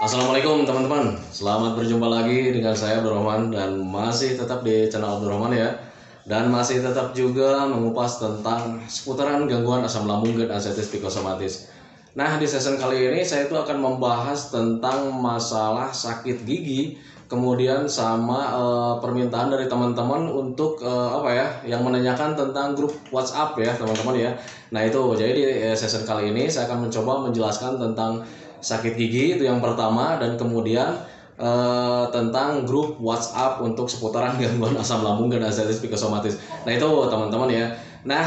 Assalamualaikum teman-teman, selamat berjumpa lagi dengan saya Abdurrahman dan masih tetap di channel Abdurrahman ya. Dan masih tetap juga mengupas tentang seputaran gangguan asam lambung dan anxiety psikosomatis. Nah, di session kali ini saya itu akan membahas tentang masalah sakit gigi, kemudian sama permintaan dari teman-teman untuk yang menanyakan tentang grup WhatsApp ya teman-teman ya. Nah itu jadi di session kali ini saya akan mencoba menjelaskan tentang sakit gigi itu yang pertama, dan kemudian tentang grup WhatsApp untuk seputaran gangguan asam lambung dan anxiety psikosomatis. Nah itu teman-teman ya. Nah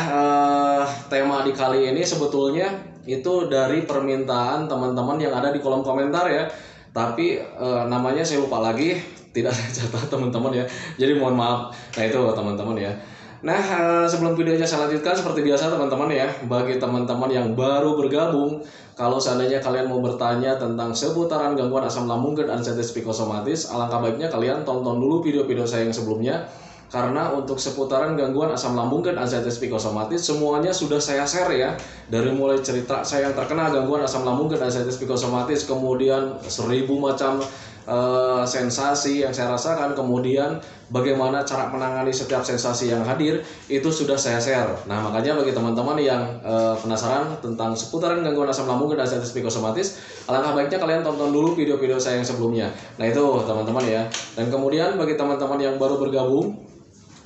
tema di kali ini sebetulnya itu dari permintaan teman-teman yang ada di kolom komentar ya. Tapi namanya saya lupa lagi, tidak saya catat teman-teman ya. Jadi mohon maaf. Nah itu teman-teman ya. Nah, sebelum videonya saya lanjutkan, seperti biasa teman-teman ya, bagi teman-teman yang baru bergabung, kalau seandainya kalian mau bertanya tentang seputaran gangguan asam lambung dan anxiety psikosomatis, alangkah baiknya kalian tonton dulu video-video saya yang sebelumnya, karena untuk seputaran gangguan asam lambung dan anxiety psikosomatis semuanya sudah saya share ya, dari mulai cerita saya yang terkena gangguan asam lambung dan anxiety psikosomatis, kemudian 1000 macam sensasi yang saya rasakan, kemudian bagaimana cara menangani setiap sensasi yang hadir, itu sudah saya share. Nah makanya bagi teman-teman yang penasaran tentang seputaran gangguan asam lambung dan anxiety psikosomatis, alangkah baiknya kalian tonton dulu video-video saya yang sebelumnya. Nah itu teman-teman ya. Dan kemudian bagi teman-teman yang baru bergabung,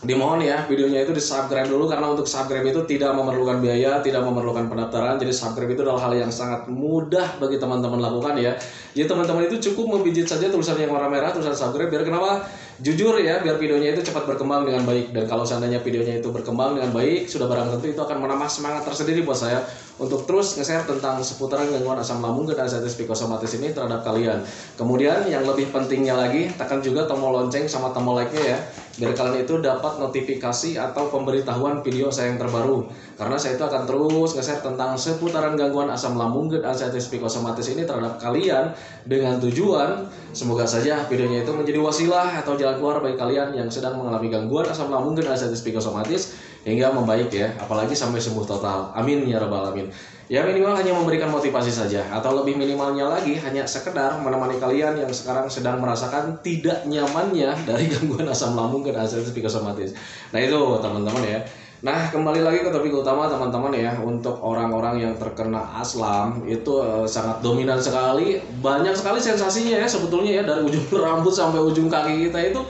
dimohon ya videonya itu di subscribe dulu, karena untuk subscribe itu tidak memerlukan biaya, tidak memerlukan pendaftaran. Jadi subscribe itu adalah hal yang sangat mudah bagi teman-teman lakukan ya. Jadi teman-teman itu cukup membijit saja tulisan yang warna merah, tulisan subscribe, biar kenapa? Jujur ya, biar videonya itu cepat berkembang dengan baik. Dan kalau seandainya videonya itu berkembang dengan baik, sudah barang tentu itu akan menambah semangat tersendiri buat saya untuk terus nge-share tentang seputaran gangguan asam lambung dan anxiety psikosomatis ini terhadap kalian. Kemudian yang lebih pentingnya lagi, tekan juga tombol lonceng sama tombol like-nya ya, biar kalian itu dapat notifikasi atau pemberitahuan video saya yang terbaru. Karena saya itu akan terus nge-share tentang seputaran gangguan asam lambung dan anxiety psikosomatis ini terhadap kalian, dengan tujuan semoga saja videonya itu menjadi wasilah atau jalan keluar bagi kalian yang sedang mengalami gangguan asam lambung dan anxiety psikosomatis hingga membaik ya, apalagi sampai sembuh total. Amin ya rabbal alamin. Ya minimal hanya memberikan motivasi saja, atau lebih minimalnya lagi hanya sekedar menemani kalian yang sekarang sedang merasakan tidak nyamannya dari gangguan asam lambung dan anxiety psikosomatis. Nah itu teman-teman ya. Nah kembali lagi ke topik utama teman-teman ya. Untuk orang-orang yang terkena aslam itu sangat dominan sekali, banyak sekali sensasinya ya sebetulnya ya, dari ujung rambut sampai ujung kaki kita itu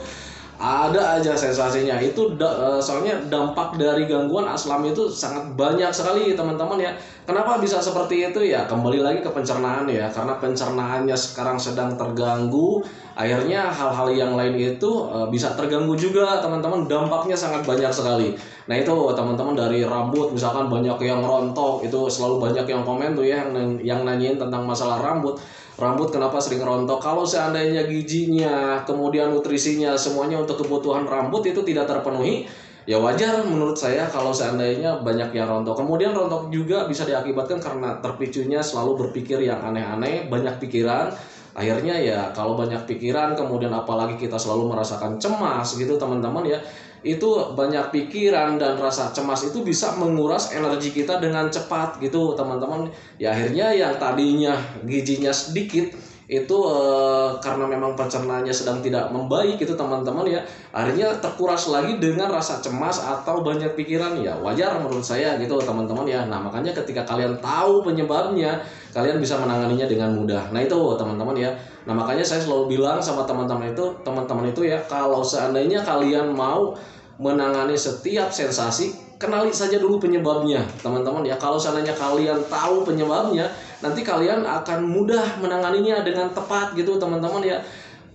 ada aja sensasinya. Itu soalnya dampak dari gangguan aslam itu sangat banyak sekali teman-teman ya. Kenapa bisa seperti itu ya? Kembali lagi ke pencernaan ya, karena pencernaannya sekarang sedang terganggu, akhirnya hal-hal yang lain itu bisa terganggu juga teman-teman. Dampaknya sangat banyak sekali. Nah itu teman-teman, dari rambut misalkan banyak yang rontok, itu selalu banyak yang komen tuh ya, yang nanyain tentang masalah rambut. Rambut kenapa sering rontok? Kalau seandainya gizinya, kemudian nutrisinya, semuanya untuk kebutuhan rambut itu tidak terpenuhi, ya wajar menurut saya kalau seandainya banyak yang rontok. Kemudian rontok juga bisa diakibatkan karena terpicunya selalu berpikir yang aneh-aneh, banyak pikiran. Akhirnya ya kalau banyak pikiran, kemudian apalagi kita selalu merasakan cemas gitu teman-teman ya, itu banyak pikiran dan rasa cemas itu bisa menguras energi kita dengan cepat gitu teman-teman. Ya akhirnya yang tadinya gizinya sedikit itu karena memang pencernaannya sedang tidak membaik itu teman-teman ya, akhirnya terkuras lagi dengan rasa cemas atau banyak pikiran. Ya wajar menurut saya gitu teman-teman ya. Nah makanya ketika kalian tahu penyebabnya, kalian bisa menanganinya dengan mudah. Nah itu teman-teman ya. Nah makanya saya selalu bilang sama teman-teman itu ya, kalau seandainya kalian mau menangani setiap sensasi, kenali saja dulu penyebabnya teman-teman ya. Kalau seandainya kalian tahu penyebabnya, nanti kalian akan mudah menanganinya dengan tepat gitu teman-teman ya.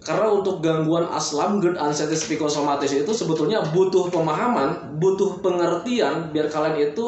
Karena untuk gangguan aslam GERD anxiety psikosomatis itu sebetulnya butuh pemahaman, butuh pengertian, biar kalian itu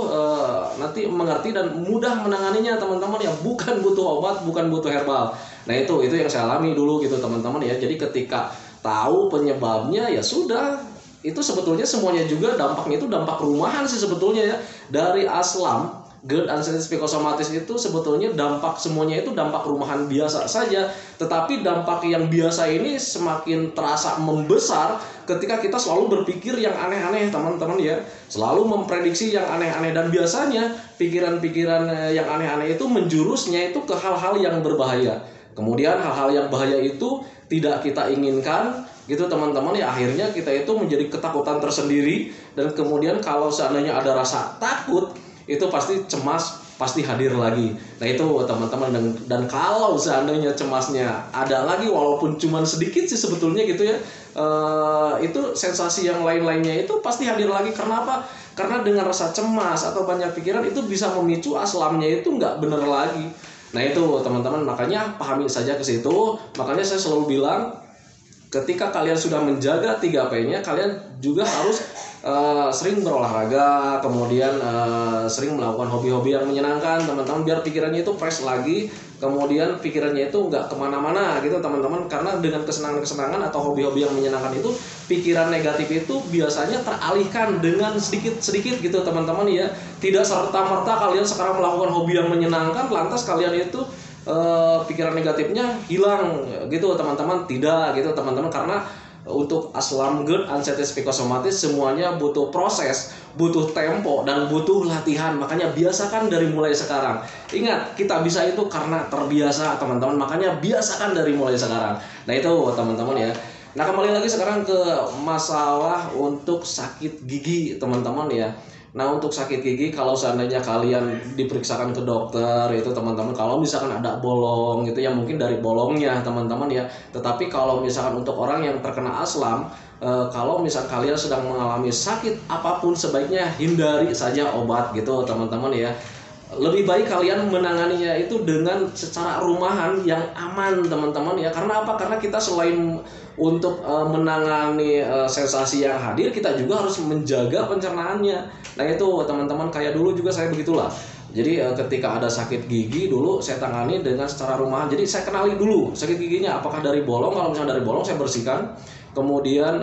nanti mengerti dan mudah menanganinya teman-teman ya. Bukan butuh obat, bukan butuh herbal. Nah itu yang saya alami dulu gitu teman-teman ya. Jadi ketika tahu penyebabnya ya sudah, itu sebetulnya semuanya juga dampaknya itu dampak rumahan sih sebetulnya ya. Dari aslam GERD anxiety psikosomatis itu sebetulnya dampak semuanya itu dampak rumahan biasa saja, tetapi dampak yang biasa ini semakin terasa membesar ketika kita selalu berpikir yang aneh-aneh teman-teman ya, selalu memprediksi yang aneh-aneh, dan biasanya pikiran-pikiran yang aneh-aneh itu menjurusnya itu ke hal-hal yang berbahaya. Kemudian hal-hal yang bahaya itu tidak kita inginkan gitu teman-teman ya, akhirnya kita itu menjadi ketakutan tersendiri, dan kemudian kalau seandainya ada rasa takut itu pasti cemas pasti hadir lagi. Nah itu teman-teman, dan kalau seandainya cemasnya ada lagi walaupun cuma sedikit sih sebetulnya gitu ya, itu sensasi yang lain-lainnya itu pasti hadir lagi. Karena apa? Karena dengan rasa cemas atau banyak pikiran itu bisa memicu aslamnya itu nggak bener lagi. Nah itu teman-teman, makanya pahami saja ke situ. Makanya saya selalu bilang, ketika kalian sudah menjaga 3P-nya, kalian juga harus sering berolahraga, kemudian sering melakukan hobi-hobi yang menyenangkan teman-teman, biar pikirannya itu fresh lagi, kemudian pikirannya itu nggak kemana-mana gitu teman-teman. Karena dengan kesenangan-kesenangan atau hobi-hobi yang menyenangkan itu, pikiran negatif itu biasanya teralihkan dengan sedikit-sedikit gitu teman-teman ya. Tidak serta-merta kalian sekarang melakukan hobi yang menyenangkan lantas kalian itu pikiran negatifnya hilang gitu teman-teman. Tidak gitu teman-teman, karena untuk aslam good anxiety psikosomatis semuanya butuh proses, butuh tempo, dan butuh latihan. Makanya biasakan dari mulai sekarang. Ingat, kita bisa itu karena terbiasa teman-teman, makanya biasakan dari mulai sekarang. Nah itu teman-teman ya. Nah kembali lagi sekarang ke masalah untuk sakit gigi teman-teman ya. Nah untuk sakit gigi, kalau seandainya kalian diperiksakan ke dokter itu teman-teman, kalau misalkan ada bolong itu yang mungkin dari bolongnya teman-teman ya. Tetapi kalau misalkan untuk orang yang terkena aslam, kalau misal kalian sedang mengalami sakit apapun, sebaiknya hindari saja obat gitu teman-teman ya. Lebih baik kalian menanganinya itu dengan secara rumahan yang aman teman-teman ya. Karena apa? Karena kita selain untuk menangani sensasi yang hadir, kita juga harus menjaga pencernaannya. Nah itu teman-teman, kayak dulu juga saya begitulah. Jadi ketika ada sakit gigi dulu saya tangani dengan secara rumahan. Jadi saya kenali dulu sakit giginya apakah dari bolong. Kalau misalnya dari bolong saya bersihkan, kemudian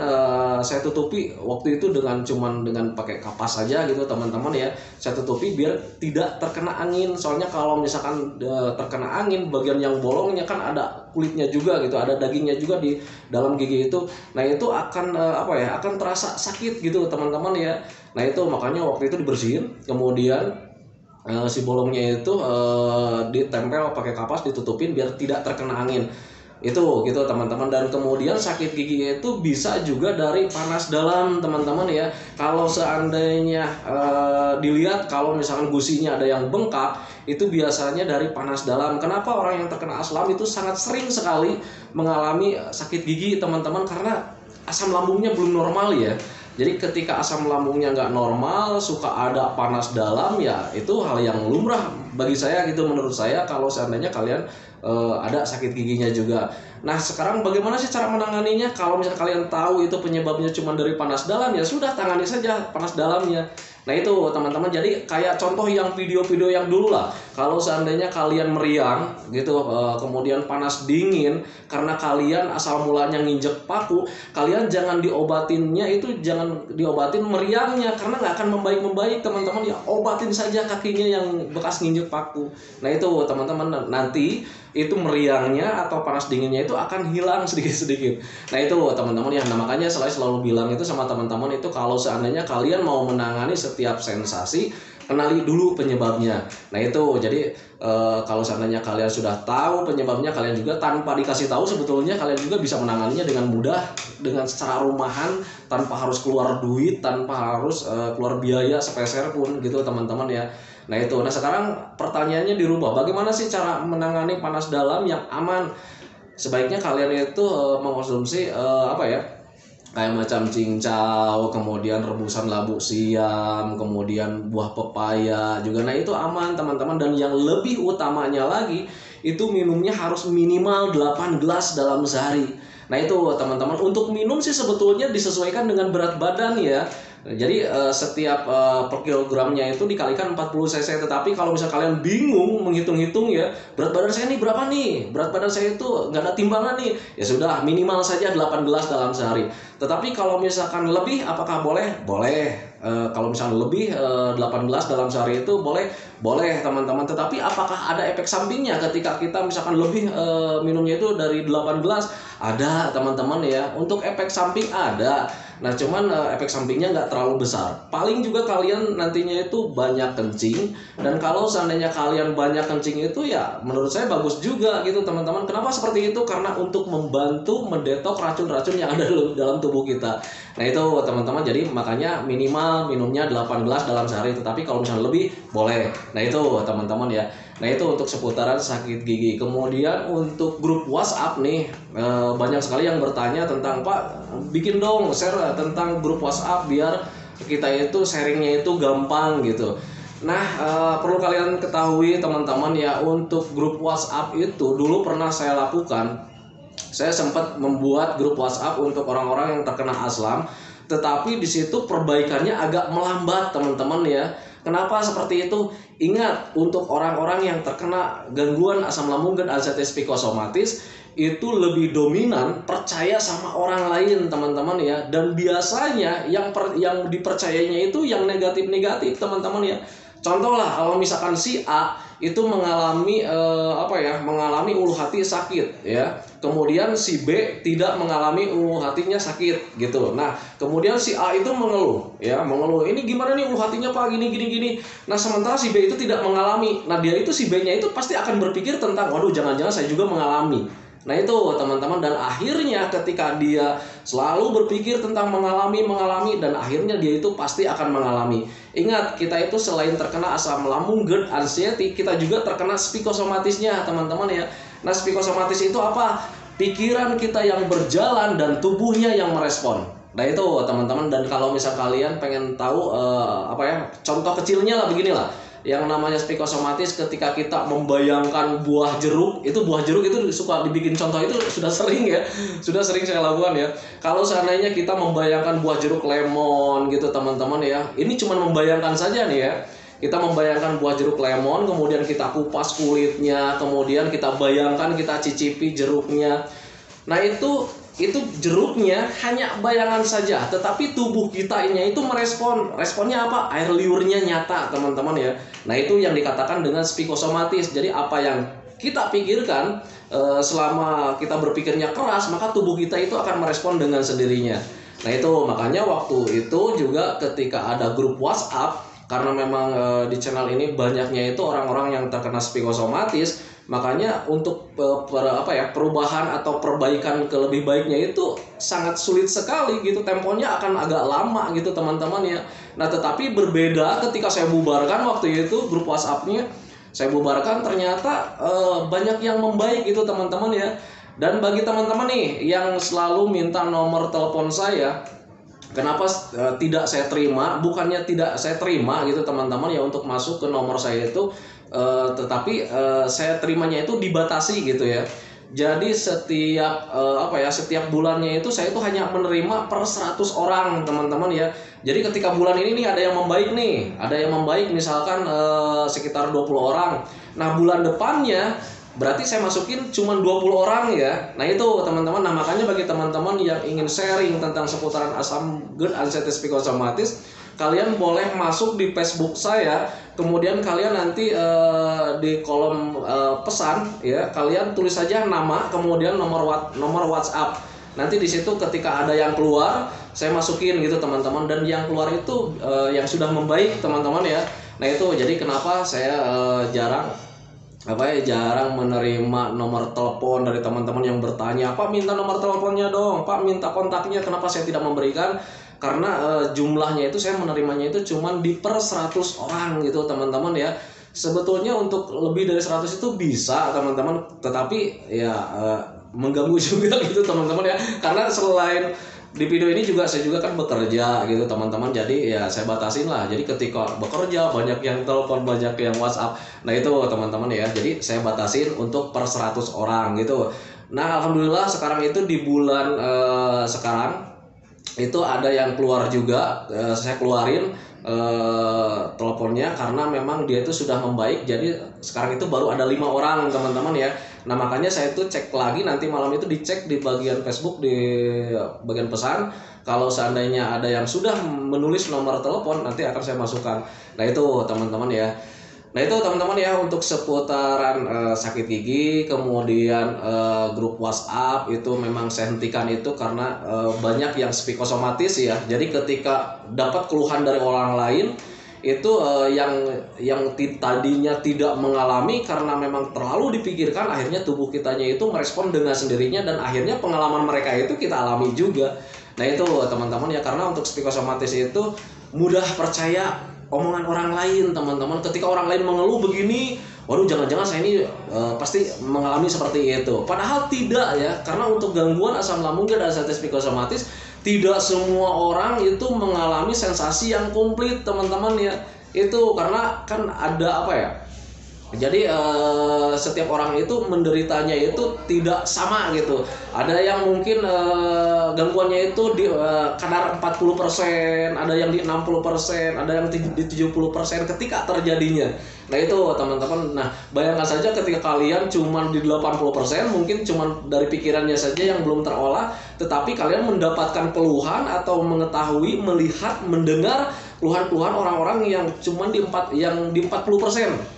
saya tutupi waktu itu dengan pakai kapas saja gitu teman-teman ya. Saya tutupi biar tidak terkena angin. Soalnya kalau misalkan terkena angin, bagian yang bolongnya kan ada kulitnya juga gitu, ada dagingnya juga di dalam gigi itu. Nah itu akan akan terasa sakit gitu teman-teman ya. Nah itu makanya waktu itu dibersihin, kemudian si bolongnya itu ditempel pakai kapas, ditutupin biar tidak terkena angin. Itu gitu teman-teman. Dan kemudian sakit gigi itu bisa juga dari panas dalam teman-teman ya. Kalau seandainya dilihat, kalau misalkan gusinya ada yang bengkak, itu biasanya dari panas dalam. Kenapa orang yang terkena aslam itu sangat sering sekali mengalami sakit gigi teman-teman? Karena asam lambungnya belum normal ya. Jadi ketika asam lambungnya nggak normal, suka ada panas dalam ya, itu hal yang lumrah bagi saya gitu, menurut saya, kalau seandainya kalian ada sakit giginya juga. Nah sekarang bagaimana sih cara menanganinya? Kalau misalnya kalian tahu itu penyebabnya cuma dari panas dalam, ya sudah tangani saja panas dalamnya. Nah itu teman-teman, jadi kayak contoh yang video-video yang dulu lah. Kalau seandainya kalian meriang gitu, kemudian panas dingin karena kalian asal mulanya nginjek paku, kalian jangan diobatinnya itu, jangan diobatin meriangnya, karena nggak akan membaik teman-teman ya. Obatin saja kakinya yang bekas nginjek paku. Nah itu teman-teman, nanti itu meriangnya atau panas dinginnya itu akan hilang sedikit-sedikit. Nah itu teman-teman ya. Nah makanya saya selalu bilang itu sama teman-teman itu, kalau seandainya kalian mau menangani setiap sensasi, kenali dulu penyebabnya. Nah itu jadi kalau seandainya kalian sudah tahu penyebabnya, kalian juga tanpa dikasih tahu sebetulnya kalian juga bisa menanganinya dengan mudah, dengan secara rumahan, tanpa harus keluar duit, tanpa harus keluar biaya sepeser pun gitu teman-teman ya. Nah itu. Nah sekarang pertanyaannya dirubah, bagaimana sih cara menangani panas dalam yang aman? Sebaiknya kalian itu mengkonsumsi kayak macam cincau, kemudian rebusan labu siam, kemudian buah pepaya juga. Nah itu aman teman-teman. Dan yang lebih utamanya lagi, itu minumnya harus minimal 8 gelas dalam sehari. Nah itu teman-teman, untuk minum sih sebetulnya disesuaikan dengan berat badan ya. Jadi setiap per kilogramnya itu dikalikan 40 cc. Tetapi kalau misalnya kalian bingung menghitung-hitung ya, berat badan saya ini berapa nih? Berat badan saya itu nggak ada timbangan nih. Ya sudah, minimal saja 8 gelas dalam sehari. Tetapi kalau misalkan lebih, apakah boleh? Boleh. Kalau misalnya lebih 8 gelas dalam sehari itu boleh. boleh teman-teman. Tetapi apakah ada efek sampingnya ketika kita misalkan lebih minumnya itu dari 8 gelas? Ada teman-teman ya, untuk efek samping ada. Nah cuman efek sampingnya nggak terlalu besar. Paling juga kalian nantinya itu banyak kencing. Dan kalau seandainya kalian banyak kencing itu ya menurut saya bagus juga gitu teman-teman. Kenapa seperti itu? Karena untuk membantu mendetok racun-racun yang ada dalam tubuh kita. Nah itu teman-teman, jadi makanya minimal minumnya 8 gelas dalam sehari. Tetapi kalau misalnya lebih boleh. Nah itu teman-teman ya. Nah itu untuk seputaran sakit gigi. Kemudian untuk grup WhatsApp nih, banyak sekali yang bertanya tentang, Pak bikin dong share tentang grup WhatsApp biar kita itu sharingnya itu gampang gitu. Nah perlu kalian ketahui teman-teman ya, untuk grup WhatsApp itu dulu pernah saya lakukan. Saya sempat membuat grup WhatsApp untuk orang-orang yang terkena asam, tetapi di situ perbaikannya agak melambat teman-teman ya. Kenapa seperti itu? Ingat, untuk orang-orang yang terkena gangguan asam lambung dan anxieties psikosomatis itu lebih dominan percaya sama orang lain teman-teman ya. Dan biasanya yang dipercayainya itu yang negatif-negatif teman-teman ya. Contoh lah, kalau misalkan si A itu mengalami mengalami ulu hati sakit ya. Kemudian si B tidak mengalami ulu hatinya sakit gitu. Nah, kemudian si A itu mengeluh, ini gimana nih ulu hatinya Pak, gini. Nah, sementara si B itu tidak mengalami. Nah, dia itu si B-nya itu pasti akan berpikir tentang, waduh jangan-jangan saya juga mengalami. Nah itu teman-teman, dan akhirnya ketika dia selalu berpikir tentang mengalami dan akhirnya dia itu pasti akan mengalami. Ingat, kita itu selain terkena asam lambung, GERD, anxiety, kita juga terkena psikosomatisnya teman-teman ya. Nah psikosomatis itu apa? Pikiran kita yang berjalan dan tubuhnya yang merespon. Nah itu teman-teman, dan kalau misal kalian pengen tahu contoh kecilnya lah beginilah. Yang namanya psikosomatis, ketika kita membayangkan buah jeruk itu suka dibikin contoh, itu sudah sering saya lakukan ya. Kalau seandainya kita membayangkan buah jeruk lemon gitu teman-teman ya, ini cuma membayangkan saja nih ya. Kita membayangkan buah jeruk lemon, kemudian kita kupas kulitnya, kemudian kita bayangkan kita cicipi jeruknya. Nah itu jeruknya hanya bayangan saja, tetapi tubuh kitanya itu merespon. Responnya apa? Air liurnya nyata teman-teman ya. Nah itu yang dikatakan dengan psikosomatis. Jadi apa yang kita pikirkan, selama kita berpikirnya keras, maka tubuh kita itu akan merespon dengan sendirinya. Nah itu makanya waktu itu juga ketika ada grup WhatsApp, karena memang di channel ini banyaknya itu orang-orang yang terkena psikosomatis, makanya untuk perubahan atau perbaikan ke lebih baiknya itu sangat sulit sekali gitu, temponya akan agak lama gitu teman-teman ya. Nah tetapi berbeda ketika saya bubarkan waktu itu grup WhatsApp-nya, saya bubarkan ternyata banyak yang membaik gitu teman-teman ya. Dan bagi teman-teman nih yang selalu minta nomor telepon saya, kenapa tidak saya terima? Bukannya tidak saya terima gitu teman-teman ya untuk masuk ke nomor saya itu, tetapi saya terimanya itu dibatasi gitu ya. Jadi setiap setiap bulannya itu saya itu hanya menerima per 100 orang teman-teman ya. Jadi ketika bulan ini nih ada yang membaik misalkan sekitar 20 orang. Nah bulan depannya berarti saya masukin cuma 20 orang ya. Nah itu teman-teman. Nah makanya bagi teman-teman yang ingin sharing tentang seputaran asam GERD, anxieties psikosomatis, kalian boleh masuk di Facebook saya. Kemudian kalian nanti di kolom pesan ya, kalian tulis saja nama, kemudian nomor WhatsApp. Nanti di situ ketika ada yang keluar, saya masukin gitu teman-teman. Dan yang keluar itu yang sudah membaik teman-teman ya. Nah itu jadi kenapa saya jarang menerima nomor telepon dari teman-teman yang bertanya, Pak minta nomor teleponnya dong, Pak minta kontaknya. Kenapa saya tidak memberikan? Karena jumlahnya itu saya menerimanya itu cuma di per 100 orang gitu teman-teman ya. Sebetulnya untuk lebih dari 100 itu bisa teman-teman, tetapi ya mengganggu juga gitu teman-teman ya. Karena selain di video ini juga saya juga kan bekerja gitu teman-teman, jadi ya saya batasin lah. Jadi ketika bekerja banyak yang telepon, banyak yang WhatsApp. Nah itu teman-teman ya, jadi saya batasin untuk per 100 orang gitu. Nah alhamdulillah sekarang itu di bulan sekarang itu ada yang keluar juga, saya keluarin teleponnya karena memang dia itu sudah membaik. Jadi sekarang itu baru ada 5 orang teman-teman ya. Nah makanya saya itu cek lagi, nanti malam itu dicek di bagian Facebook, di bagian pesan. Kalau seandainya ada yang sudah menulis nomor telepon, nanti akan saya masukkan. Nah itu teman-teman ya. Nah itu teman-teman ya untuk seputaran sakit gigi, kemudian grup WhatsApp itu memang saya hentikan itu karena banyak yang psikosomatis ya. Jadi ketika dapat keluhan dari orang lain itu tadinya tidak mengalami karena memang terlalu dipikirkan, akhirnya tubuh kitanya itu merespon dengan sendirinya dan akhirnya pengalaman mereka itu kita alami juga. Nah itu teman-teman ya, karena untuk psikosomatis itu mudah percaya omongan orang lain teman-teman. Ketika orang lain mengeluh begini, waduh jangan-jangan saya ini pasti mengalami seperti itu. Padahal tidak ya, karena untuk gangguan asam lambung dan anxiety psikosomatis tidak semua orang itu mengalami sensasi yang komplit teman-teman ya. Itu karena kan ada apa ya, jadi setiap orang itu menderitanya itu tidak sama gitu. Ada yang mungkin gangguannya itu di kadar 40%, ada yang di 60%, ada yang di 70% ketika terjadinya. Nah itu teman-teman, nah bayangkan saja ketika kalian cuma di 80%, mungkin cuma dari pikirannya saja yang belum terolah, tetapi kalian mendapatkan keluhan atau mengetahui, melihat, mendengar keluhan-keluhan orang-orang yang cuma di 40%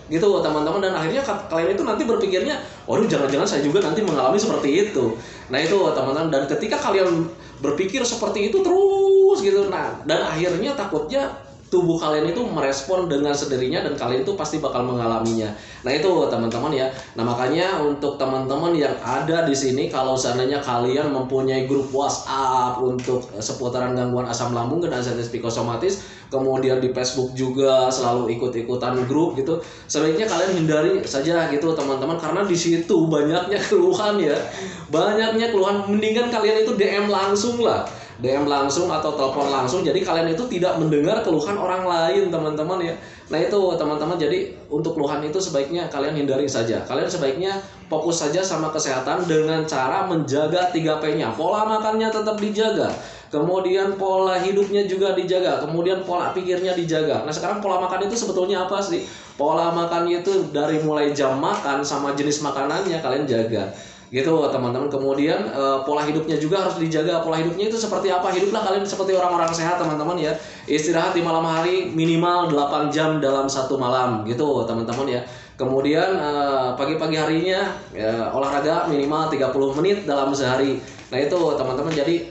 gitu teman-teman, dan akhirnya kalian itu nanti berpikirnya, waduh jangan-jangan saya juga nanti mengalami seperti itu. Nah itu teman-teman, dan ketika kalian berpikir seperti itu terus gitu, nah dan akhirnya takutnya tubuh kalian itu merespon dengan sendirinya dan kalian itu pasti bakal mengalaminya. Nah itu teman-teman ya. Nah makanya untuk teman-teman yang ada di sini, kalau seandainya kalian mempunyai grup WhatsApp untuk seputaran gangguan asam lambung dan anxiety psikosomatis, kemudian di Facebook juga selalu ikut-ikutan grup gitu, sebaiknya kalian hindari saja gitu teman-teman, karena di situ banyaknya keluhan ya, banyaknya keluhan. Mendingan kalian itu DM langsung lah, DM langsung atau telepon langsung, jadi kalian itu tidak mendengar keluhan orang lain teman-teman ya. Nah itu teman-teman, jadi untuk keluhan itu sebaiknya kalian hindari saja. Kalian sebaiknya fokus saja sama kesehatan dengan cara menjaga 3P-nya. Pola makannya tetap dijaga, kemudian pola hidupnya juga dijaga, kemudian pola pikirnya dijaga. Nah sekarang pola makan itu sebetulnya apa sih? Pola makannya itu dari mulai jam makan sama jenis makanannya kalian jaga gitu teman-teman. Kemudian pola hidupnya juga harus dijaga. Pola hidupnya itu seperti apa? Hiduplah kalian seperti orang-orang sehat teman-teman ya. Istirahat di malam hari minimal 8 jam dalam satu malam gitu teman-teman ya. Kemudian pagi-pagi harinya olahraga minimal 30 menit dalam sehari. Nah itu teman-teman, jadi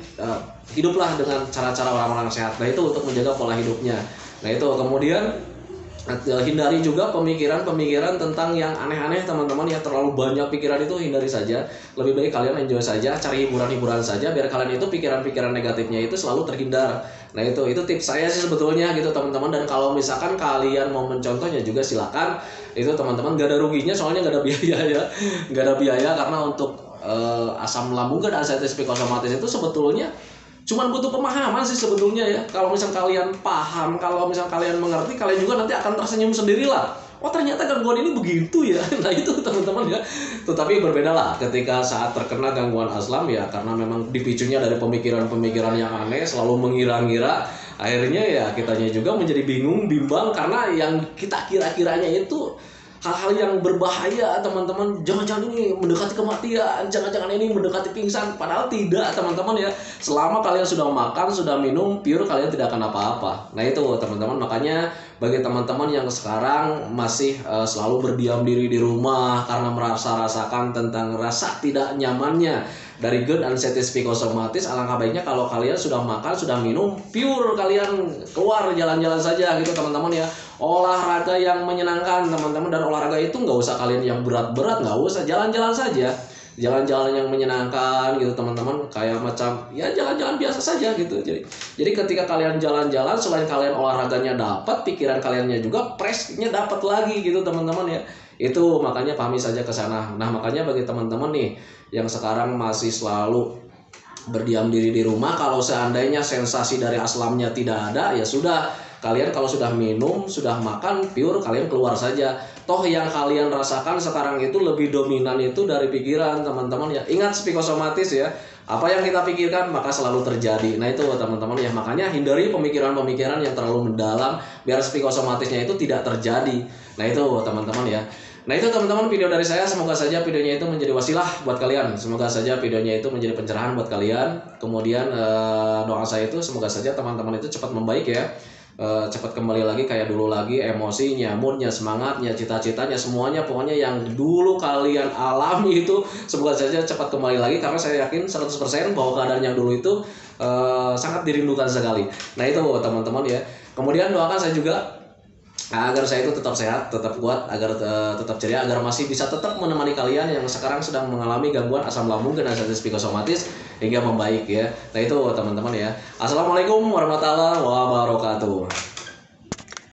hiduplah dengan cara-cara orang-orang sehat. Nah itu untuk menjaga pola hidupnya. Nah itu kemudian hindari juga pemikiran-pemikiran tentang yang aneh-aneh teman-teman ya. Terlalu banyak pikiran itu hindari saja. Lebih baik kalian enjoy saja, cari hiburan-hiburan saja biar kalian itu pikiran-pikiran negatifnya itu selalu terhindar. Nah itu tips saya sih sebetulnya gitu teman-teman. Dan kalau misalkan kalian mau mencontohnya juga silakan. Itu teman-teman gak ada ruginya, soalnya gak ada biaya ya. Gak ada biaya karena untuk asam lambung dan anxiety psikosomatis itu sebetulnya cuman butuh pemahaman sih sebetulnya ya. Kalau misal kalian paham, kalau misal kalian mengerti, kalian juga nanti akan tersenyum sendirilah. Oh ternyata gangguan ini begitu ya. Nah itu teman-teman ya. Tetapi berbeda lah ketika saat terkena gangguan asam ya, karena memang dipicunya dari pemikiran-pemikiran yang aneh, selalu mengira-ngira. Akhirnya ya kitanya juga menjadi bingung, bimbang, karena yang kita kira-kiranya itu hal-hal yang berbahaya teman-teman. Jangan-jangan ini mendekati kematian, jangan-jangan ini mendekati pingsan. Padahal tidak teman-teman ya. Selama kalian sudah makan, sudah minum, pure kalian tidak akan apa-apa. Nah itu teman-teman, makanya bagi teman-teman yang sekarang masih selalu berdiam diri di rumah karena rasakan tentang rasa tidak nyamannya dari GERD anxiety psikosomatis, alangkah baiknya kalau kalian sudah makan, sudah minum, pure kalian keluar jalan-jalan saja gitu teman-teman ya. Olahraga yang menyenangkan teman-teman, dan olahraga itu nggak usah kalian yang berat-berat, nggak usah, jalan-jalan saja, jalan-jalan yang menyenangkan gitu teman-teman, kayak macam ya jalan-jalan biasa saja gitu. Jadi ketika kalian jalan-jalan, selain kalian olahraganya dapat, pikiran kaliannya juga pressnya dapat lagi gitu teman-teman ya. Itu makanya pahami saja ke sana. Nah makanya bagi teman-teman nih yang sekarang masih selalu berdiam diri di rumah, kalau seandainya sensasi dari aslamnya tidak ada, ya sudah, kalian kalau sudah minum, sudah makan, pure kalian keluar saja. Toh yang kalian rasakan sekarang itu lebih dominan itu dari pikiran teman-teman ya. Ingat psikosomatis ya, apa yang kita pikirkan maka selalu terjadi. Nah itu teman-teman ya, makanya hindari pemikiran-pemikiran yang terlalu mendalam biar psikosomatisnya itu tidak terjadi. Nah itu teman-teman ya. Nah itu teman-teman video dari saya, semoga saja videonya itu menjadi wasilah buat kalian. Semoga saja videonya itu menjadi pencerahan buat kalian. Kemudian doa saya itu semoga saja teman-teman itu cepat membaik ya. cepat kembali lagi kayak dulu lagi, emosinya, moodnya, semangatnya, cita-citanya, semuanya pokoknya yang dulu kalian alami itu semoga saja cepat kembali lagi, karena saya yakin 100% bahwa keadaan yang dulu itu sangat dirindukan sekali. Nah itu teman-teman ya. Kemudian doakan saya juga agar saya itu tetap sehat, tetap kuat, agar tetap ceria, agar masih bisa tetap menemani kalian yang sekarang sedang mengalami gangguan asam lambung dan anxiety psikosomatis hingga membaik ya. Nah itu teman-teman ya. Assalamualaikum warahmatullahi wabarakatuh.